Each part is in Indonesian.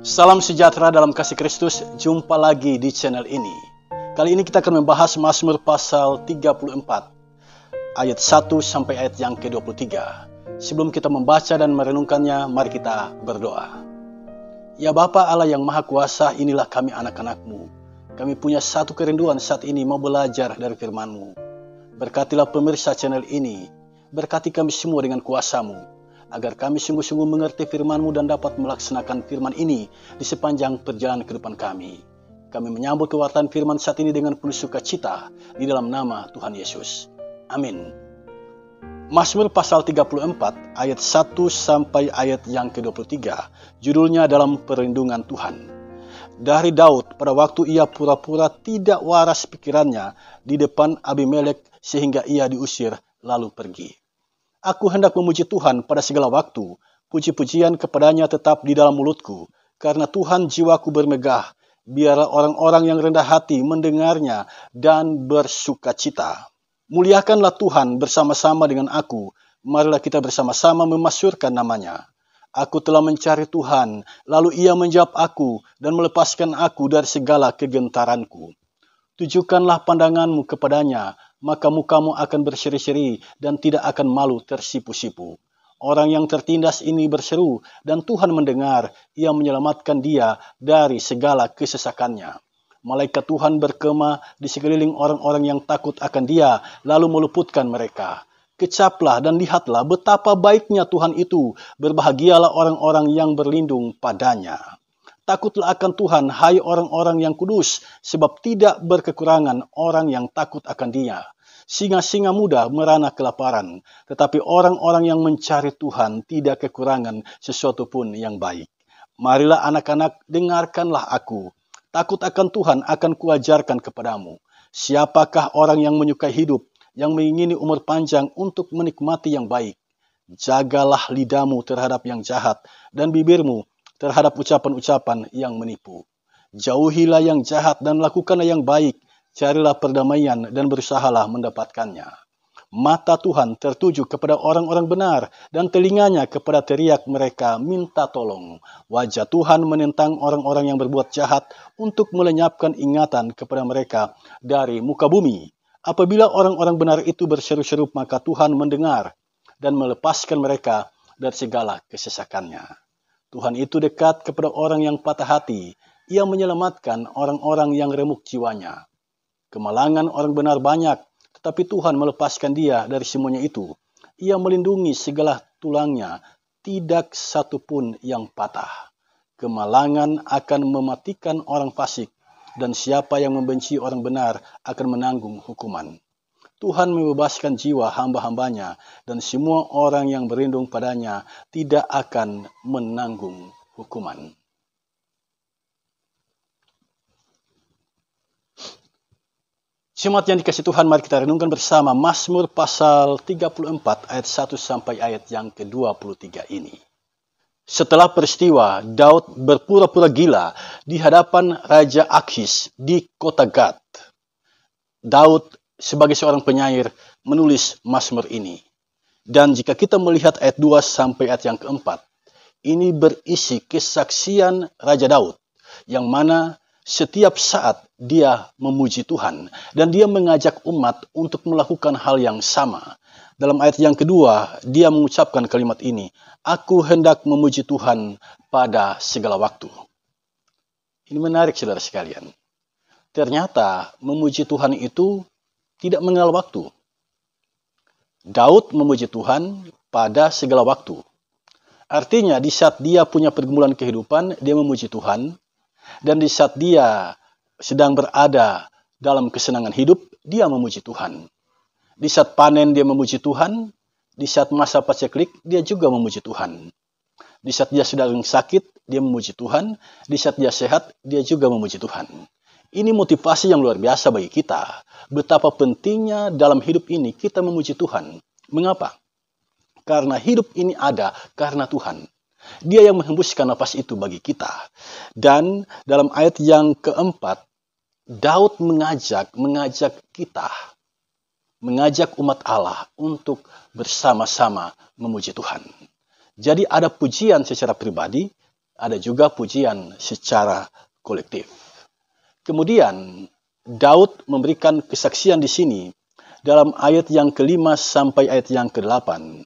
Salam sejahtera dalam kasih Kristus, jumpa lagi di channel ini. Kali ini kita akan membahas Mazmur pasal 34, ayat 1 sampai ayat yang ke-23. Sebelum kita membaca dan merenungkannya, mari kita berdoa. Ya Bapa Allah yang Maha Kuasa, inilah kami anak-anak-Mu. Kami punya satu kerinduan saat ini mau belajar dari firman-Mu. Berkatilah pemirsa channel ini, berkati kami semua dengan kuasa-Mu, agar kami sungguh-sungguh mengerti firman-Mu dan dapat melaksanakan firman ini di sepanjang perjalanan kehidupan kami. Kami menyambut kewartaan firman saat ini dengan penuh sukacita di dalam nama Tuhan Yesus. Amin. Mazmur pasal 34 ayat 1 sampai ayat yang ke-23, judulnya dalam perlindungan Tuhan. Dari Daud pada waktu ia pura-pura tidak waras pikirannya di depan Abimelek sehingga ia diusir lalu pergi. Aku hendak memuji Tuhan pada segala waktu, puji-pujian kepadanya tetap di dalam mulutku, karena Tuhan jiwaku bermegah, biarlah orang-orang yang rendah hati mendengarnya dan bersukacita. Muliakanlah Tuhan bersama-sama dengan aku, marilah kita bersama-sama memasyurkan namanya. Aku telah mencari Tuhan, lalu ia menjawab aku dan melepaskan aku dari segala kegentaranku. Tujukanlah pandanganmu kepadanya, maka mukamu akan berseri-seri dan tidak akan malu tersipu-sipu. Orang yang tertindas ini berseru dan Tuhan mendengar, ia menyelamatkan dia dari segala kesesakannya. Malaikat Tuhan berkemah di sekeliling orang-orang yang takut akan dia, lalu meluputkan mereka. Kecaplah dan lihatlah betapa baiknya Tuhan itu, berbahagialah orang-orang yang berlindung padanya. Takutlah akan Tuhan, hai orang-orang yang kudus, sebab tidak berkekurangan orang yang takut akan Dia. Singa-singa muda merana kelaparan, tetapi orang-orang yang mencari Tuhan tidak kekurangan sesuatu pun yang baik. Marilah anak-anak, dengarkanlah aku. Takut akan Tuhan akan kuajarkan kepadamu. Siapakah orang yang menyukai hidup, yang mengingini umur panjang untuk menikmati yang baik? Jagalah lidahmu terhadap yang jahat, dan bibirmu terhadap ucapan-ucapan yang menipu. Jauhilah yang jahat dan lakukanlah yang baik. Carilah perdamaian dan berusahalah mendapatkannya. Mata Tuhan tertuju kepada orang-orang benar dan telinganya kepada teriak mereka minta tolong. Wajah Tuhan menentang orang-orang yang berbuat jahat untuk melenyapkan ingatan kepada mereka dari muka bumi. Apabila orang-orang benar itu berseru-seru, maka Tuhan mendengar dan melepaskan mereka dari segala kesesakannya. Tuhan itu dekat kepada orang yang patah hati. Ia menyelamatkan orang-orang yang remuk jiwanya. Kemalangan orang benar banyak, tetapi Tuhan melepaskan dia dari semuanya itu. Ia melindungi segala tulangnya, tidak satu pun yang patah. Kemalangan akan mematikan orang fasik, dan siapa yang membenci orang benar akan menanggung hukuman. Tuhan membebaskan jiwa hamba-hambanya, dan semua orang yang berlindung padanya tidak akan menanggung hukuman. Jemaat yang dikasihi Tuhan, mari kita renungkan bersama Mazmur pasal 34 ayat 1 sampai ayat yang ke-23 ini. Setelah peristiwa, Daud berpura-pura gila di hadapan Raja Akhis di kota Gad. Daud sebagai seorang penyair menulis Mazmur ini. Dan jika kita melihat ayat 2 sampai ayat yang keempat, ini berisi kesaksian Raja Daud, yang mana setiap saat dia memuji Tuhan, dan dia mengajak umat untuk melakukan hal yang sama. Dalam ayat yang kedua, dia mengucapkan kalimat ini, aku hendak memuji Tuhan pada segala waktu. Ini menarik saudara sekalian. Ternyata memuji Tuhan itu tidak mengenal waktu. Daud memuji Tuhan pada segala waktu. Artinya di saat dia punya pergumulan kehidupan, dia memuji Tuhan. Dan di saat dia sedang berada dalam kesenangan hidup, dia memuji Tuhan. Di saat panen dia memuji Tuhan. Di saat masa paceklik, dia juga memuji Tuhan. Di saat dia sedang sakit, dia memuji Tuhan. Di saat dia sehat, dia juga memuji Tuhan. Ini motivasi yang luar biasa bagi kita. Betapa pentingnya dalam hidup ini kita memuji Tuhan. Mengapa? Karena hidup ini ada karena Tuhan. Dia yang menghembuskan nafas itu bagi kita. Dan dalam ayat yang keempat, Daud mengajak kita, mengajak umat Allah untuk bersama-sama memuji Tuhan. Jadi ada pujian secara pribadi, ada juga pujian secara kolektif. Kemudian Daud memberikan kesaksian di sini dalam ayat yang ke-5 sampai ayat yang ke-8.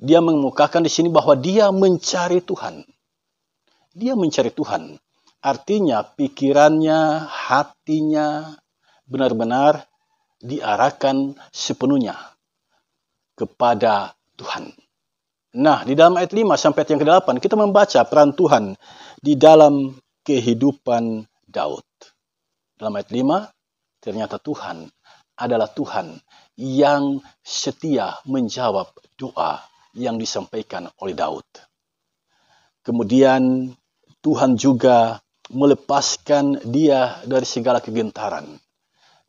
Dia mengemukakan di sini bahwa dia mencari Tuhan. Dia mencari Tuhan. Artinya pikirannya, hatinya benar-benar diarahkan sepenuhnya kepada Tuhan. Nah, di dalam ayat 5 sampai ayat yang ke-8 kita membaca peran Tuhan di dalam kehidupan Daud. Dalam ayat 5, ternyata Tuhan adalah Tuhan yang setia menjawab doa yang disampaikan oleh Daud. Kemudian Tuhan juga melepaskan dia dari segala kegentaran.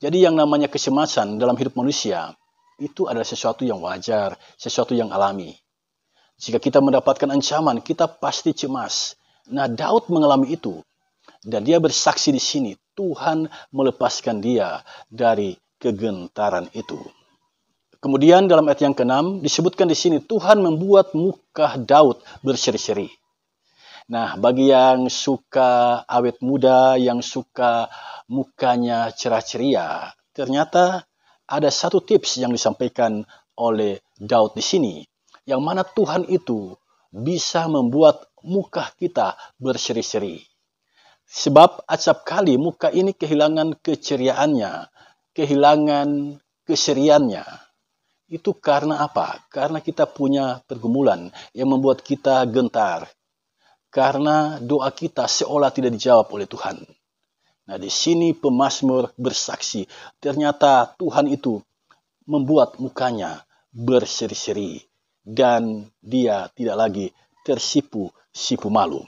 Jadi yang namanya kecemasan dalam hidup manusia itu adalah sesuatu yang wajar, sesuatu yang alami. Jika kita mendapatkan ancaman, kita pasti cemas. Nah, Daud mengalami itu. Dan dia bersaksi di sini, Tuhan melepaskan dia dari kegentaran itu. Kemudian dalam ayat yang ke-6 disebutkan di sini, Tuhan membuat muka Daud berseri-seri. Nah, bagi yang suka awet muda, yang suka mukanya cerah ceria, ternyata ada satu tips yang disampaikan oleh Daud di sini, yang mana Tuhan itu bisa membuat muka kita berseri-seri. Sebab acap kali muka ini kehilangan keceriaannya, kehilangan keseriannya. Itu karena apa? Karena kita punya pergumulan yang membuat kita gentar. Karena doa kita seolah tidak dijawab oleh Tuhan. Nah, di sini pemazmur bersaksi, ternyata Tuhan itu membuat mukanya berseri-seri dan dia tidak lagi tersipu-sipu malu.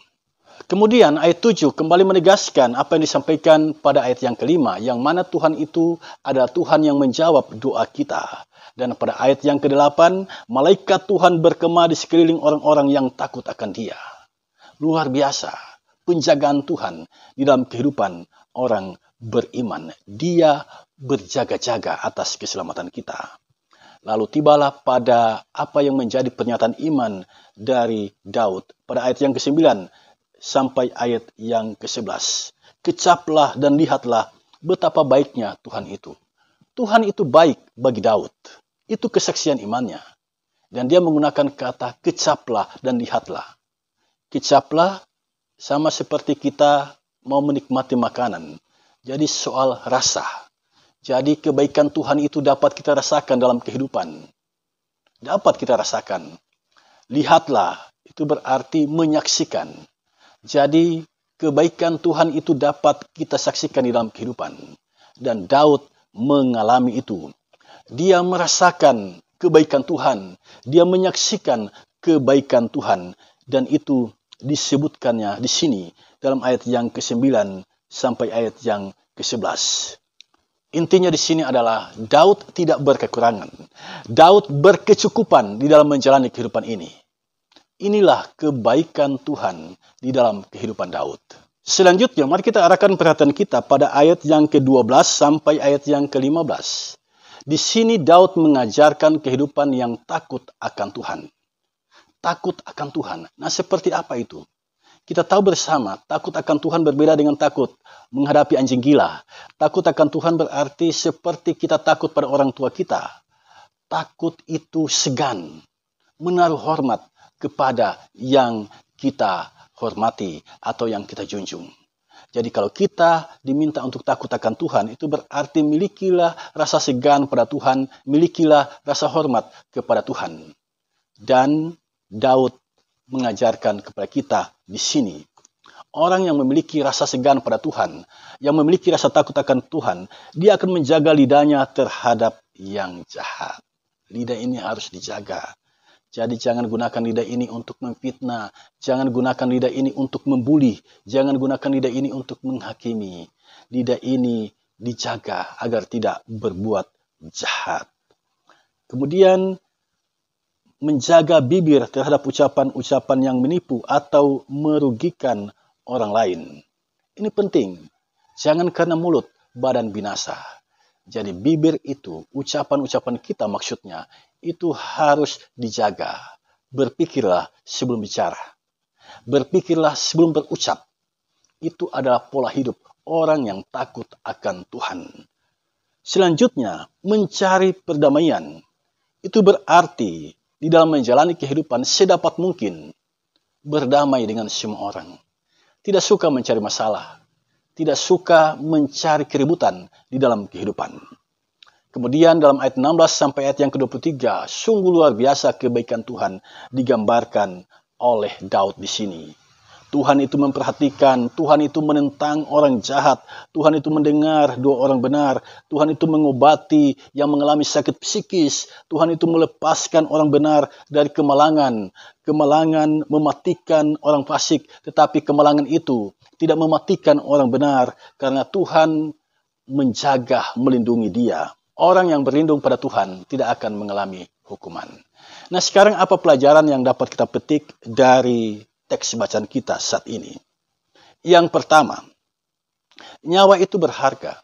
Kemudian ayat 7 kembali menegaskan apa yang disampaikan pada ayat yang ke-5, yang mana Tuhan itu adalah Tuhan yang menjawab doa kita. Dan pada ayat yang ke-8, malaikat Tuhan berkemah di sekeliling orang-orang yang takut akan dia. Luar biasa penjagaan Tuhan di dalam kehidupan orang beriman. Dia berjaga-jaga atas keselamatan kita. Lalu tibalah pada apa yang menjadi pernyataan iman dari Daud pada ayat yang ke-9 sampai ayat yang ke-11. Kecaplah dan lihatlah betapa baiknya Tuhan itu. Tuhan itu baik bagi Daud. Itu kesaksian imannya. Dan dia menggunakan kata kecaplah dan lihatlah. Kecaplah sama seperti kita mau menikmati makanan. Jadi soal rasa. Jadi kebaikan Tuhan itu dapat kita rasakan dalam kehidupan. Dapat kita rasakan. Lihatlah, itu berarti menyaksikan. Jadi kebaikan Tuhan itu dapat kita saksikan di dalam kehidupan. Dan Daud mengalami itu. Dia merasakan kebaikan Tuhan. Dia menyaksikan kebaikan Tuhan. Dan itu disebutkannya di sini dalam ayat yang ke-9 sampai ayat yang ke-11. Intinya di sini adalah Daud tidak berkekurangan. Daud berkecukupan di dalam menjalani kehidupan ini. Inilah kebaikan Tuhan di dalam kehidupan Daud. Selanjutnya, mari kita arahkan perhatian kita pada ayat yang ke-12 sampai ayat yang ke-15. Di sini Daud mengajarkan kehidupan yang takut akan Tuhan. Takut akan Tuhan. Nah, seperti apa itu? Kita tahu bersama, takut akan Tuhan berbeda dengan takut menghadapi anjing gila. Takut akan Tuhan berarti seperti kita takut pada orang tua kita. Takut itu segan, menaruh hormat kepada yang kita hormati atau yang kita junjung. Jadi kalau kita diminta untuk takut akan Tuhan, itu berarti milikilah rasa segan pada Tuhan, milikilah rasa hormat kepada Tuhan. Dan Daud mengajarkan kepada kita di sini, orang yang memiliki rasa segan pada Tuhan, yang memiliki rasa takut akan Tuhan, dia akan menjaga lidahnya terhadap yang jahat. Lidah ini harus dijaga. Jadi jangan gunakan lidah ini untuk memfitnah, jangan gunakan lidah ini untuk membuli, jangan gunakan lidah ini untuk menghakimi. Lidah ini dijaga agar tidak berbuat jahat. Kemudian menjaga bibir terhadap ucapan-ucapan yang menipu atau merugikan orang lain. Ini penting. Jangan karena mulut badan binasa. Jadi bibir itu, ucapan-ucapan kita maksudnya, itu harus dijaga. Berpikirlah sebelum bicara. Berpikirlah sebelum berucap. Itu adalah pola hidup orang yang takut akan Tuhan. Selanjutnya, mencari perdamaian. Itu berarti di dalam menjalani kehidupan sedapat mungkin berdamai dengan semua orang. Tidak suka mencari masalah. Tidak suka mencari keributan di dalam kehidupan. Kemudian dalam ayat 16 sampai ayat yang ke-23, sungguh luar biasa kebaikan Tuhan digambarkan oleh Daud di sini. Tuhan itu memperhatikan, Tuhan itu menentang orang jahat, Tuhan itu mendengar doa orang benar, Tuhan itu mengobati yang mengalami sakit psikis, Tuhan itu melepaskan orang benar dari kemalangan. Kemalangan mematikan orang fasik, tetapi kemalangan itu tidak mematikan orang benar karena Tuhan menjaga, melindungi dia. Orang yang berlindung pada Tuhan tidak akan mengalami hukuman. Nah, sekarang apa pelajaran yang dapat kita petik dari teks bacaan kita saat ini? Yang pertama, nyawa itu berharga.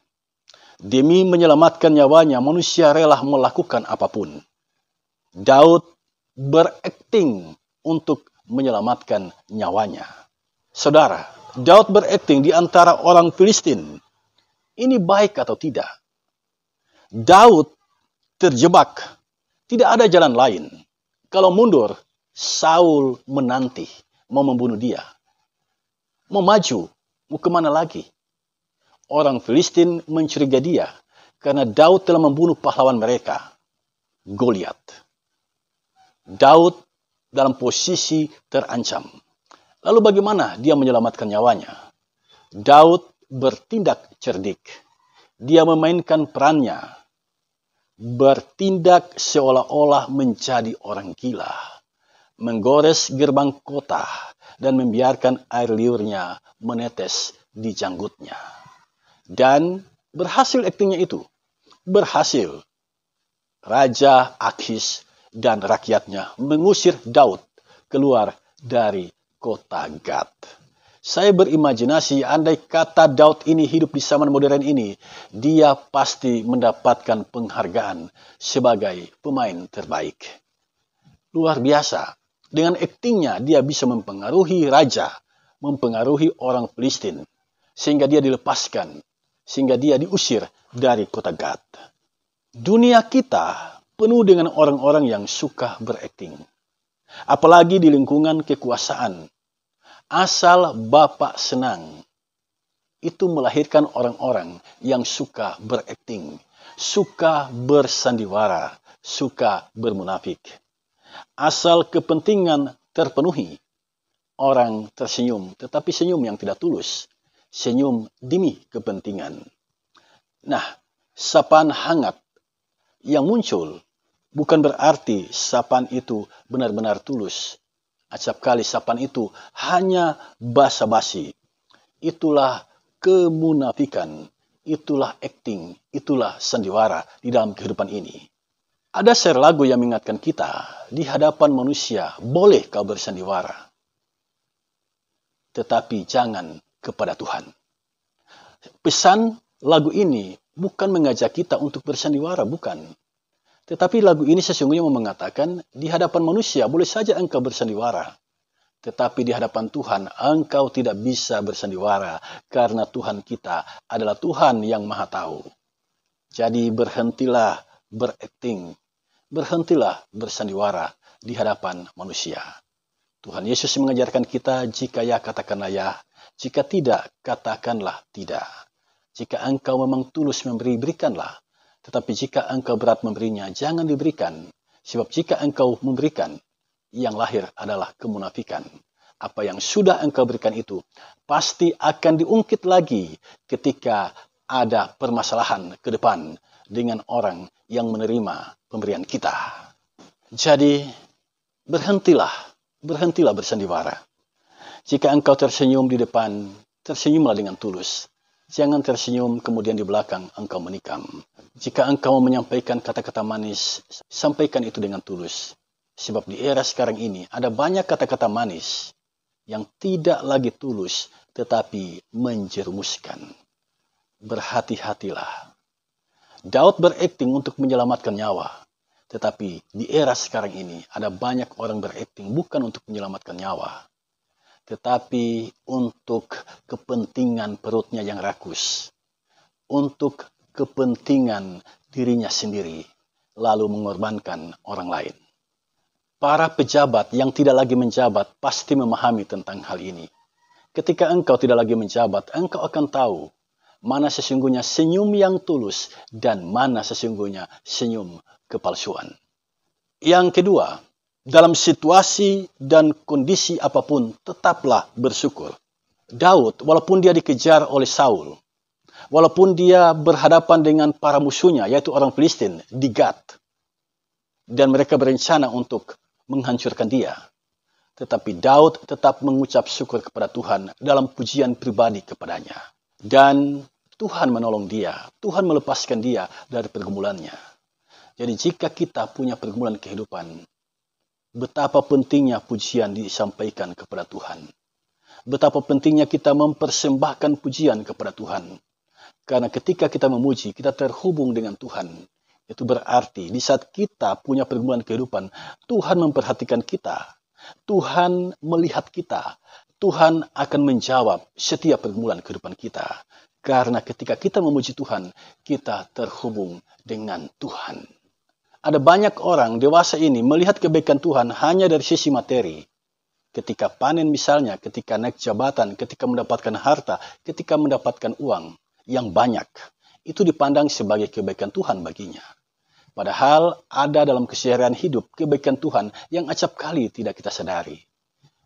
Demi menyelamatkan nyawanya, manusia rela melakukan apapun. Daud berakting untuk menyelamatkan nyawanya. Saudara, Daud berakting di antara orang Filistin. Ini baik atau tidak? Daud terjebak. Tidak ada jalan lain. Kalau mundur, Saul menanti, mau membunuh dia. Mau maju, mau kemana lagi? Orang Filistin mencurigai dia karena Daud telah membunuh pahlawan mereka, Goliat. Daud dalam posisi terancam. Lalu bagaimana dia menyelamatkan nyawanya? Daud bertindak cerdik. Dia memainkan perannya. Bertindak seolah-olah menjadi orang gila. Menggores gerbang kota dan membiarkan air liurnya menetes di janggutnya. Dan berhasil aktingnya itu. Berhasil. Raja Akhis dan rakyatnya mengusir Daud keluar dari kota Gad. Saya berimajinasi andai kata Daud ini hidup di zaman modern ini, dia pasti mendapatkan penghargaan sebagai pemain terbaik. Luar biasa. Dengan aktingnya dia bisa mempengaruhi raja, mempengaruhi orang Filistin, sehingga dia dilepaskan, sehingga dia diusir dari kota Gad. Dunia kita penuh dengan orang-orang yang suka berakting. Apalagi di lingkungan kekuasaan. Asal Bapak senang, itu melahirkan orang-orang yang suka berakting, suka bersandiwara, suka bermunafik. Asal kepentingan terpenuhi, orang tersenyum, tetapi senyum yang tidak tulus, senyum demi kepentingan. Nah, sapaan hangat yang muncul bukan berarti sapaan itu benar-benar tulus. Acap kali sapaan itu hanya basa-basi. Itulah kemunafikan, itulah akting, itulah sandiwara di dalam kehidupan ini. Ada share lagu yang mengingatkan kita, di hadapan manusia boleh kau bersandiwara, tetapi jangan kepada Tuhan. Pesan lagu ini bukan mengajak kita untuk bersandiwara, bukan. Tetapi lagu ini sesungguhnya mengatakan, di hadapan manusia boleh saja engkau bersandiwara. Tetapi di hadapan Tuhan, engkau tidak bisa bersandiwara. Karena Tuhan kita adalah Tuhan yang Maha Tahu. Jadi berhentilah berakting. Berhentilah bersandiwara di hadapan manusia. Tuhan Yesus mengajarkan kita, jika ya katakanlah ya. Jika tidak, katakanlah tidak. Jika engkau memang tulus memberi, berikanlah. Tetapi jika engkau berat memberinya, jangan diberikan. Sebab jika engkau memberikan, yang lahir adalah kemunafikan. Apa yang sudah engkau berikan itu, pasti akan diungkit lagi ketika ada permasalahan ke depan dengan orang yang menerima pemberian kita. Jadi, berhentilah bersandiwara. Jika engkau tersenyum di depan, tersenyumlah dengan tulus. Jangan tersenyum kemudian di belakang engkau menikam. Jika engkau menyampaikan kata-kata manis, sampaikan itu dengan tulus. Sebab di era sekarang ini ada banyak kata-kata manis yang tidak lagi tulus tetapi menjerumuskan. Berhati-hatilah. Daud berakting untuk menyelamatkan nyawa. Tetapi di era sekarang ini ada banyak orang berakting bukan untuk menyelamatkan nyawa. tetapi untuk kepentingan perutnya yang rakus, untuk kepentingan dirinya sendiri, lalu mengorbankan orang lain. Para pejabat yang tidak lagi menjabat pasti memahami tentang hal ini. Ketika engkau tidak lagi menjabat, engkau akan tahu mana sesungguhnya senyum yang tulus dan mana sesungguhnya senyum kepalsuan. Yang kedua, dalam situasi dan kondisi apapun, tetaplah bersyukur. Daud, walaupun dia dikejar oleh Saul, walaupun dia berhadapan dengan para musuhnya, yaitu orang Filistin di Gat, dan mereka berencana untuk menghancurkan dia, tetapi Daud tetap mengucap syukur kepada Tuhan dalam pujian pribadi kepadanya. Dan Tuhan menolong dia, Tuhan melepaskan dia dari pergumulannya. Jadi jika kita punya pergumulan kehidupan, betapa pentingnya pujian disampaikan kepada Tuhan. Betapa pentingnya kita mempersembahkan pujian kepada Tuhan. Karena ketika kita memuji, kita terhubung dengan Tuhan. Itu berarti di saat kita punya pergumulan kehidupan, Tuhan memperhatikan kita. Tuhan melihat kita. Tuhan akan menjawab setiap pergumulan kehidupan kita. Karena ketika kita memuji Tuhan, kita terhubung dengan Tuhan. Ada banyak orang dewasa ini melihat kebaikan Tuhan hanya dari sisi materi. Ketika panen misalnya, ketika naik jabatan, ketika mendapatkan harta, ketika mendapatkan uang yang banyak, itu dipandang sebagai kebaikan Tuhan baginya. Padahal ada dalam keseharian hidup kebaikan Tuhan yang acap kali tidak kita sadari.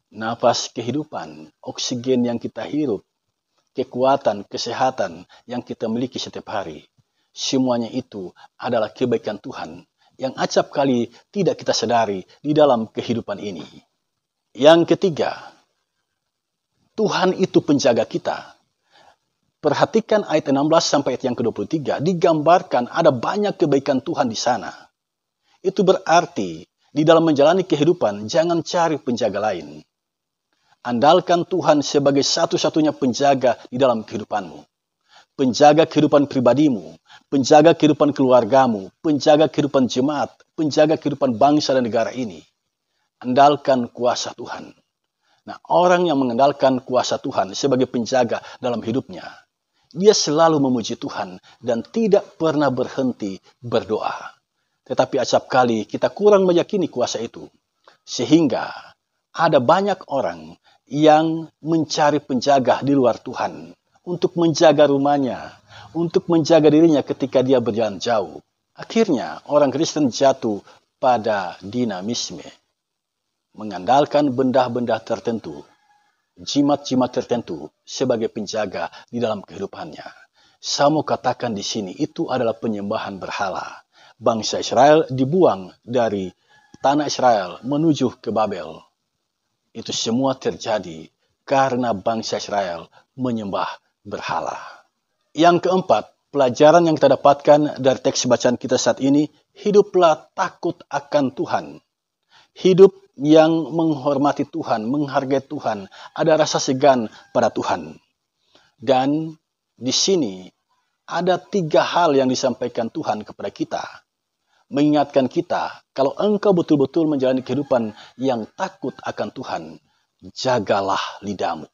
Nafas kehidupan, oksigen yang kita hirup, kekuatan, kesehatan yang kita miliki setiap hari. Semuanya itu adalah kebaikan Tuhan yang acap kali tidak kita sadari di dalam kehidupan ini. Yang ketiga, Tuhan itu penjaga kita. Perhatikan ayat 16 sampai ayat yang ke-23, digambarkan ada banyak kebaikan Tuhan di sana. Itu berarti di dalam menjalani kehidupan jangan cari penjaga lain. Andalkan Tuhan sebagai satu-satunya penjaga di dalam kehidupanmu. Penjaga kehidupan pribadimu, penjaga kehidupan keluargamu, penjaga kehidupan jemaat, penjaga kehidupan bangsa dan negara ini. Andalkan kuasa Tuhan. Nah, orang yang mengandalkan kuasa Tuhan sebagai penjaga dalam hidupnya, dia selalu memuji Tuhan dan tidak pernah berhenti berdoa. Tetapi acap kali kita kurang meyakini kuasa itu. Sehingga ada banyak orang yang mencari penjaga di luar Tuhan. Untuk menjaga rumahnya, untuk menjaga dirinya ketika dia berjalan jauh. Akhirnya orang Kristen jatuh pada dinamisme. Mengandalkan benda-benda tertentu, jimat-jimat tertentu sebagai penjaga di dalam kehidupannya. Saya mau katakan di sini itu adalah penyembahan berhala. Bangsa Israel dibuang dari tanah Israel menuju ke Babel. Itu semua terjadi karena bangsa Israel menyembah berhala. Yang keempat, pelajaran yang kita dapatkan dari teks bacaan kita saat ini, hiduplah takut akan Tuhan. Hidup yang menghormati Tuhan, menghargai Tuhan, ada rasa segan pada Tuhan. Dan di sini ada 3 hal yang disampaikan Tuhan kepada kita. Mengingatkan kita, kalau engkau betul-betul menjalani kehidupan yang takut akan Tuhan, jagalah lidahmu.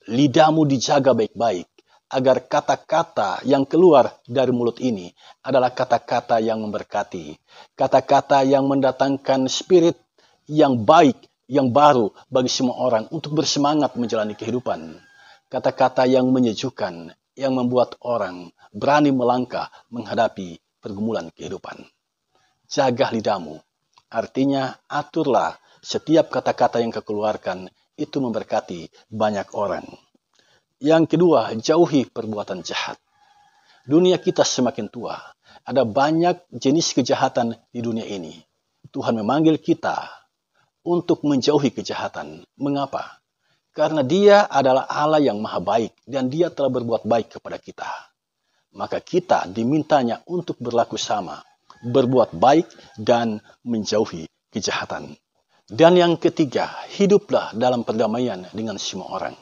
Lidahmu dijaga baik-baik, agar kata-kata yang keluar dari mulut ini adalah kata-kata yang memberkati, kata-kata yang mendatangkan spirit yang baik, yang baru bagi semua orang untuk bersemangat menjalani kehidupan. Kata-kata yang menyejukkan, yang membuat orang berani melangkah menghadapi pergumulan kehidupan. Jaga lidahmu, artinya aturlah setiap kata-kata yang kau keluarkan itu memberkati banyak orang. Yang kedua, jauhi perbuatan jahat. Dunia kita semakin tua, ada banyak jenis kejahatan di dunia ini. Tuhan memanggil kita untuk menjauhi kejahatan. Mengapa? Karena Dia adalah Allah yang maha baik dan Dia telah berbuat baik kepada kita. Maka kita dimintanya untuk berlaku sama, berbuat baik dan menjauhi kejahatan. Dan yang ketiga, hiduplah dalam perdamaian dengan semua orang.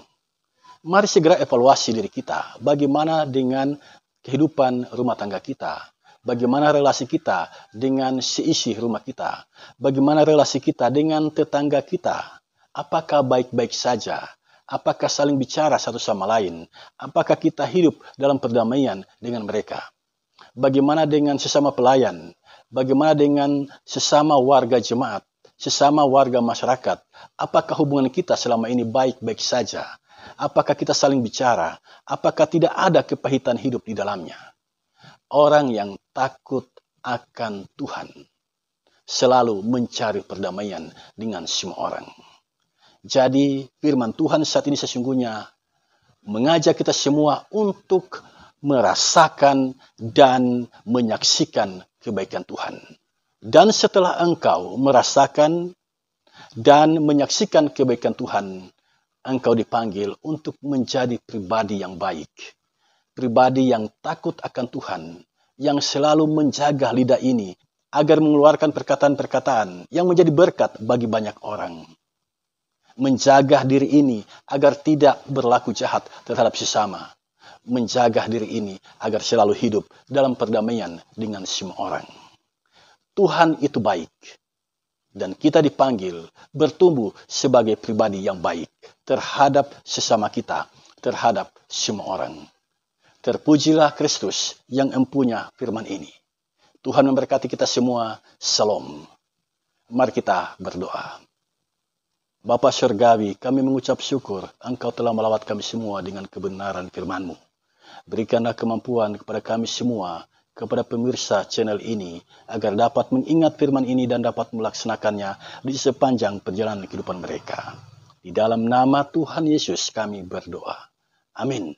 Mari segera evaluasi diri kita, bagaimana dengan kehidupan rumah tangga kita, bagaimana relasi kita dengan seisi rumah kita, bagaimana relasi kita dengan tetangga kita. Apakah baik-baik saja? Apakah saling bicara satu sama lain? Apakah kita hidup dalam perdamaian dengan mereka? Bagaimana dengan sesama pelayan? Bagaimana dengan sesama warga jemaat? Sesama warga masyarakat? Apakah hubungan kita selama ini baik-baik saja? Apakah kita saling bicara? Apakah tidak ada kepahitan hidup di dalamnya? Orang yang takut akan Tuhan selalu mencari perdamaian dengan semua orang. Jadi firman Tuhan saat ini sesungguhnya mengajak kita semua untuk merasakan dan menyaksikan kebaikan Tuhan. Dan setelah engkau merasakan dan menyaksikan kebaikan Tuhan, engkau dipanggil untuk menjadi pribadi yang baik. Pribadi yang takut akan Tuhan, yang selalu menjaga lidah ini agar mengeluarkan perkataan-perkataan yang menjadi berkat bagi banyak orang. Menjaga diri ini agar tidak berlaku jahat terhadap sesama. Menjaga diri ini agar selalu hidup dalam perdamaian dengan semua orang. Tuhan itu baik. Dan kita dipanggil bertumbuh sebagai pribadi yang baik terhadap sesama kita, terhadap semua orang. Terpujilah Kristus yang empunya firman ini. Tuhan memberkati kita semua. Shalom. Mari kita berdoa. Bapa Surgawi, kami mengucap syukur Engkau telah melawat kami semua dengan kebenaran firman-Mu. Berikanlah kemampuan kepada kami semua, kepada pemirsa channel ini, agar dapat mengingat firman ini dan dapat melaksanakannya di sepanjang perjalanan kehidupan mereka. Di dalam nama Tuhan Yesus kami berdoa. Amin.